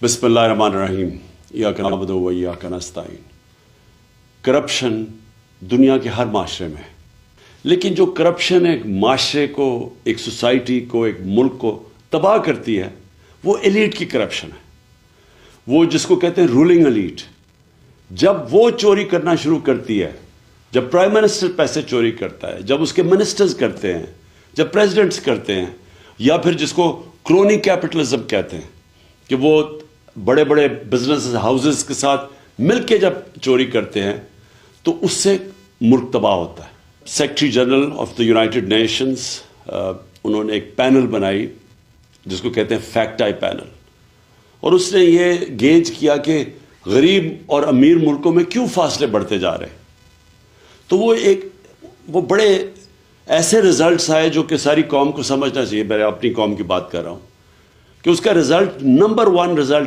بسم اللہ الرحمن الرحیم ایاک نعبد و ایاک نستعین۔ کرپشن دنیا کے ہر معاشرے میں ہے، لیکن جو کرپشن ایک معاشرے کو، ایک سوسائٹی کو، ایک ملک کو تباہ کرتی ہے وہ ایلیٹ کی کرپشن ہے، وہ جس کو کہتے ہیں رولنگ ایلیٹ۔ جب وہ چوری کرنا شروع کرتی ہے، جب پرائم منسٹر پیسے چوری کرتا ہے، جب اس کے منسٹرز کرتے ہیں، جب پریزیڈنٹس کرتے ہیں، یا پھر جس کو کرونی کیپٹلزم کہتے ہیں کہ وہ بڑے بڑے بزنس ہاؤسز کے ساتھ مل کے جب چوری کرتے ہیں تو اس سے ملک تباہ ہوتا ہے۔ Secretary general of the United nations انہوں نے ایک پینل بنائی جس کو کہتے ہیں فیکٹ آئی پینل، اور اس نے یہ گیج کیا کہ غریب اور امیر ملکوں میں کیوں فاصلے بڑھتے جا رہے ہیں۔ تو وہ بڑے ایسے رزلٹس آئے جو کہ ساری قوم کو سمجھنا چاہیے۔ میں اپنی قوم کی بات کر رہا ہوں کہ اس کا رزلٹ نمبر 1 رزلٹ